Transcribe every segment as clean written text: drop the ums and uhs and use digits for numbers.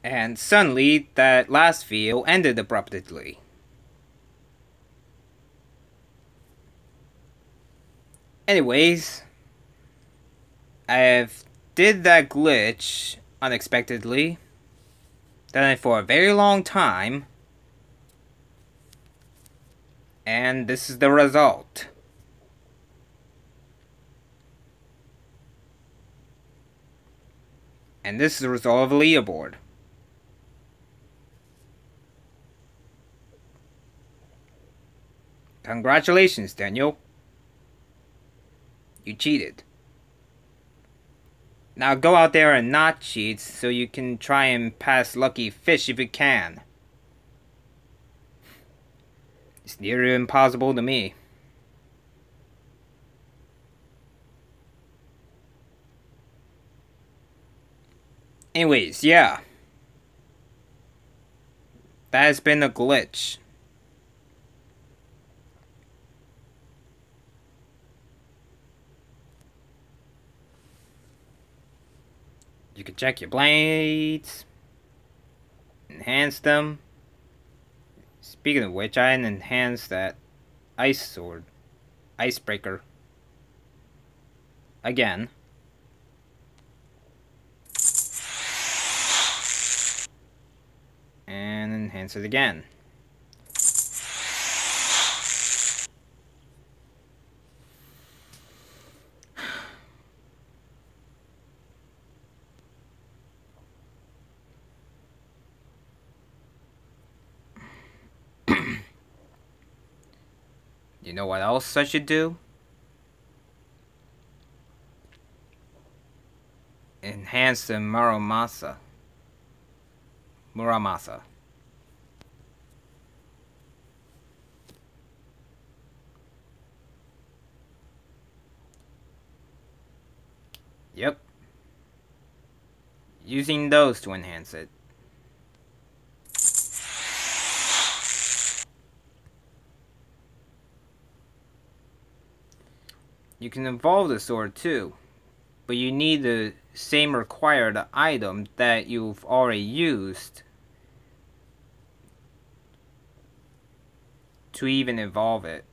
And suddenly, that last video ended abruptly. Anyways, I've did that glitch unexpectedly, done it for a very long time, and this is the result. And this is the result of a leaderboard. Congratulations, Daniel. You cheated. Now go out there and not cheat so you can try and pass Lucky Fish if you can. It's nearly impossible to me. Anyways, yeah. That has been a glitch. You can check your blades. Enhance them. Speaking of which, I enhanced that ice sword. Icebreaker. Again. And enhance it again. You know what else I should do? Enhance the Muramasa. Yep. Using those to enhance it. You can evolve the sword too, but you need the same required item that you've already used to even evolve it.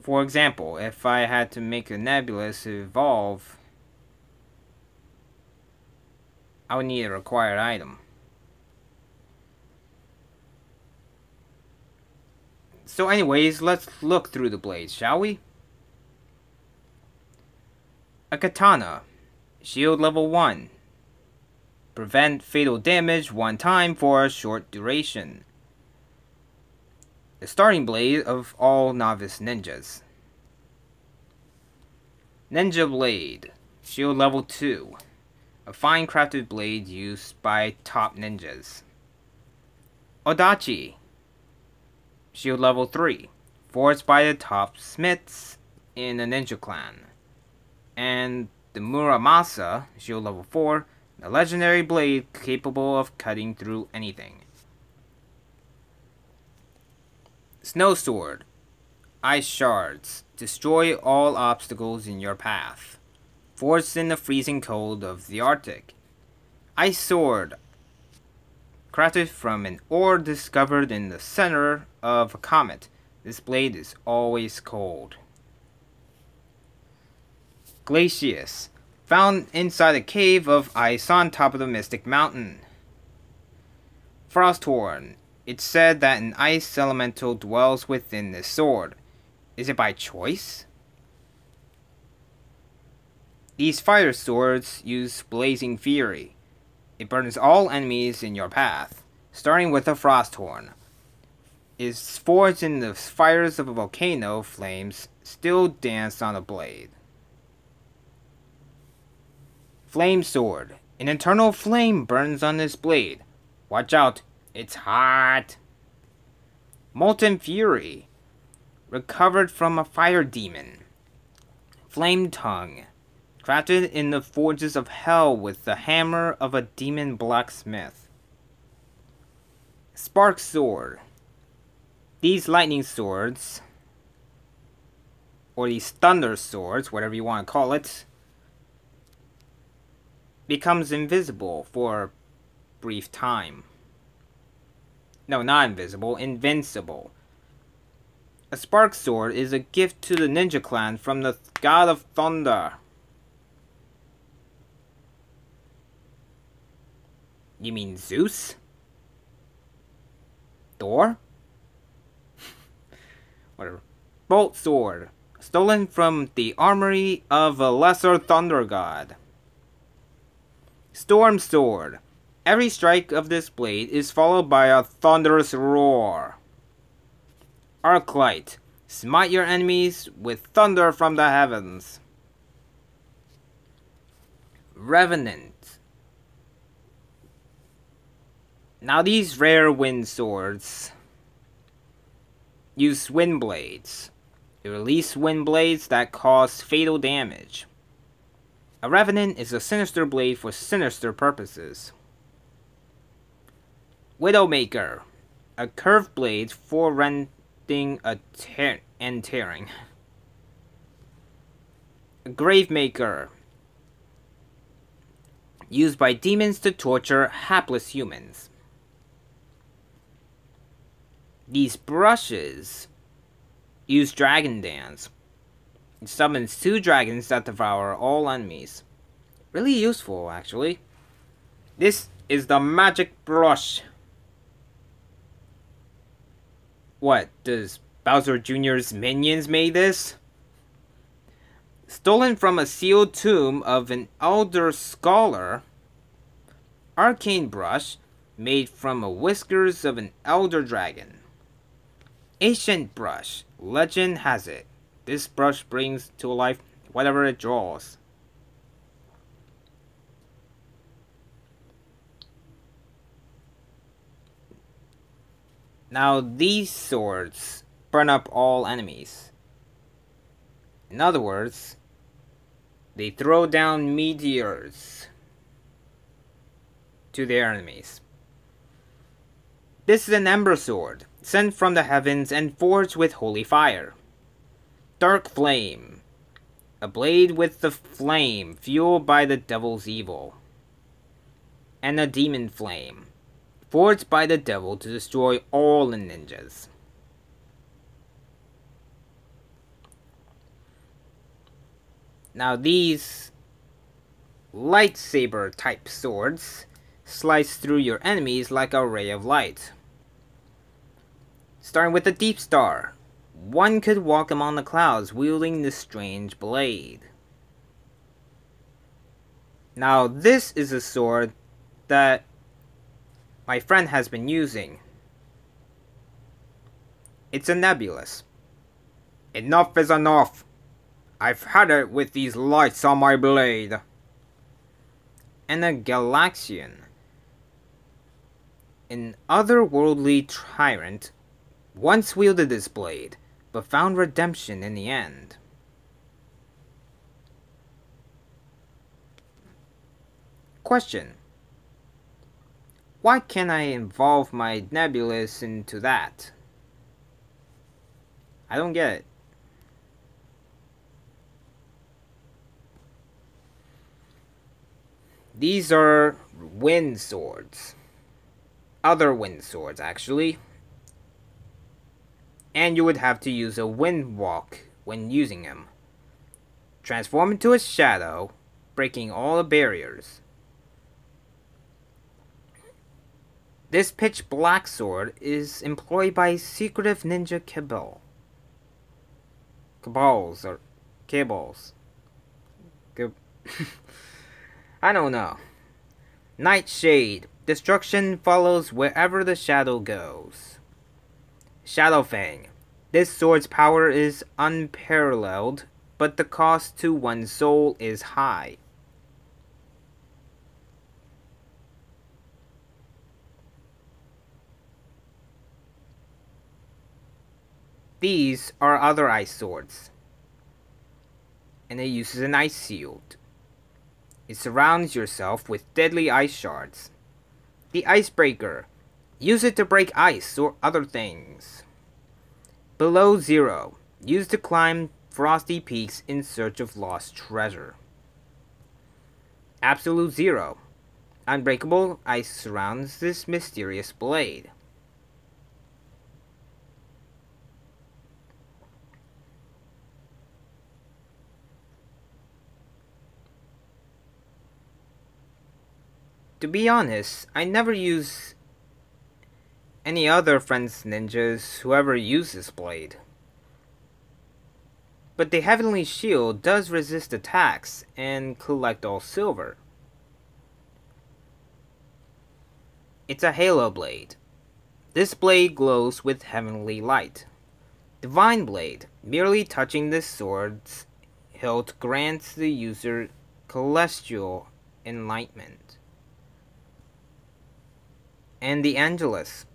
For example, if I had to make a nebulous evolve, I would need a required item. So anyways, let's look through the blades, shall we? A katana. Shield level 1. Prevent fatal damage one time for a short duration. The starting blade of all novice ninjas. Ninja blade. Shield level 2. A fine crafted blade used by top ninjas. Odachi. Shield level 3. Forged by the top smiths in the ninja clan. And the Muramasa, shield level 4, a legendary blade capable of cutting through anything. Snow sword. Ice shards. Destroy all obstacles in your path. Forged in the freezing cold of the Arctic. Ice sword. Crafted from an ore discovered in the center of a comet. This blade is always cold. Glacius. Found inside a cave of ice on top of the Mystic Mountain. Frosthorn. It's said that an ice elemental dwells within this sword. Is it by choice? These fire swords use Blazing Fury. It burns all enemies in your path, starting with a Frosthorn. Is forged in the fires of a volcano, flames still dance on a blade. Flame sword. An eternal flame burns on this blade. Watch out, it's hot. Molten Fury. Recovered from a fire demon. Flame tongue. Crafted in the forges of hell with the hammer of a demon blacksmith. Spark sword. These lightning swords or these thunder swords, whatever you want to call it, becomes invisible for a brief time. No, not invisible, invincible. A spark sword is a gift to the ninja clan from the god of thunder. You mean Zeus? Thor? Whatever. Bolt sword. Stolen from the armory of a lesser thunder god. Storm sword. Every strike of this blade is followed by a thunderous roar. Arclight. Smite your enemies with thunder from the heavens. Revenant. Now these rare wind swords use wind blades. They release wind blades that cause fatal damage. A Revenant is a sinister blade for sinister purposes. Widowmaker. A curved blade for rending and tearing. A Gravemaker. Used by demons to torture hapless humans. These brushes use Dragon Dance. It summons 2 dragons that devour all enemies. Really useful, actually. This is the magic brush. What, does Bowser Jr.'s minions made this? Stolen from a sealed tomb of an elder scholar. Arcane brush made from the whiskers of an elder dragon. Ancient brush. Legend has it, this brush brings to life whatever it draws. Now these swords burn up all enemies. In other words, they throw down meteors to their enemies. This is an ember sword, sent from the heavens and forged with holy fire. Dark Flame. A blade with the flame fueled by the devil's evil. And a Demon Flame. Forged by the devil to destroy all the ninjas. Now these lightsaber type swords slice through your enemies like a ray of light. Starting with the Deep Star. One could walk among the clouds wielding this strange blade. Now this is a sword that my friend has been using. It's a Nebulous. Enough is enough. I've had it with these lights on my blade. And a Galaxian. An otherworldly tyrant once wielded this blade, but found redemption in the end. Question. Why can't I involve my Nebulous into that? I don't get it. These are wind swords. Other wind swords, actually. And you would have to use a wind walk when using them. Transform into a shadow, breaking all the barriers. This pitch black sword is employed by secretive ninja cabals. I don't know. Nightshade. Destruction follows wherever the shadow goes. Shadowfang. This sword's power is unparalleled, but the cost to one's soul is high. These are other ice swords, and it uses an ice shield. It surrounds yourself with deadly ice shards. The Icebreaker. Use it to break ice or other things. Below Zero. Used to climb frosty peaks in search of lost treasure. Absolute Zero. Unbreakable ice surrounds this mysterious blade. To be honest, I never use any other friends ninjas who ever use this blade. But the Heavenly Shield does resist attacks and collect all silver. It's a halo blade. This blade glows with heavenly light. Divine Blade. Merely touching this sword's hilt grants the user celestial enlightenment. And the Angelus.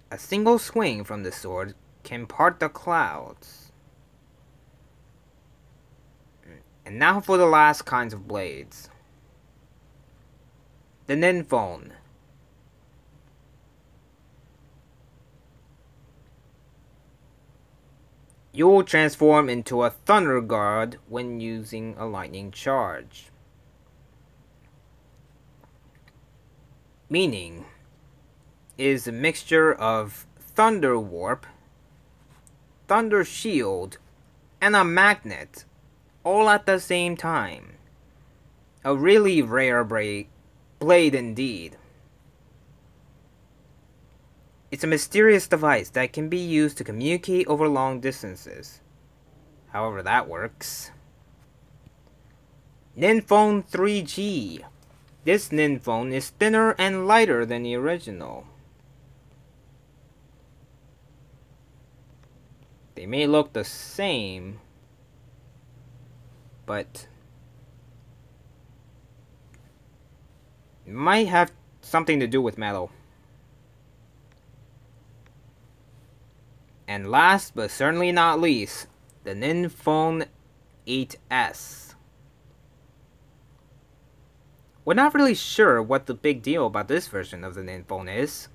A single swing from the sword can part the clouds. And now for the last kinds of blades. The Ninphone. You'll transform into a Thunder Guard when using a lightning charge. Meaning is a mixture of Thunder Warp, Thunder Shield, and a Magnet, all at the same time. A really rare blade indeed. It's a mysterious device that can be used to communicate over long distances. However that works. Ninphone 3G. This Ninphone is thinner and lighter than the original. They may look the same, but it might have something to do with metal. And last but certainly not least, the Ninphone 8S. We're not really sure what the big deal about this version of the Ninphone is.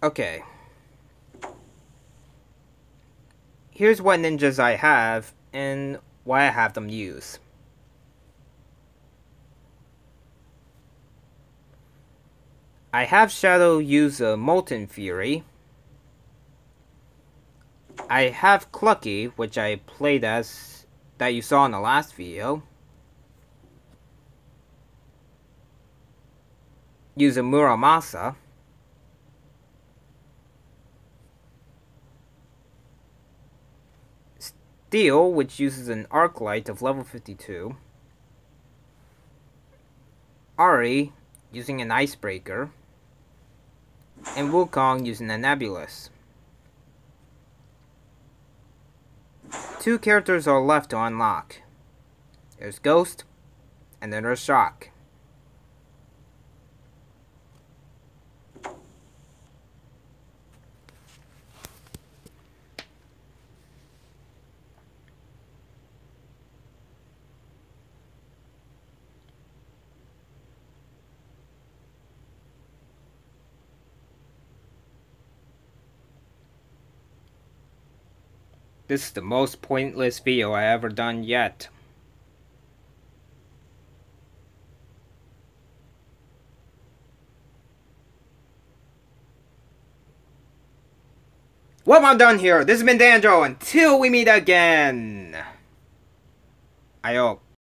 Okay. Here's what ninjas I have and why I have them use. I have Shadow use a Molten Fury. I have Clucky, which I played as, that you saw in the last video. Use a Muramasa. Steel, which uses an arc light of level 52. Ari, using an icebreaker. And Wukong using a nebulous. 2 characters are left to unlock. There's Ghost, and then there's Shock. This is the most pointless video I ever done yet. Well, I'm done here. This has been Danjo. Until we meet again. I hope.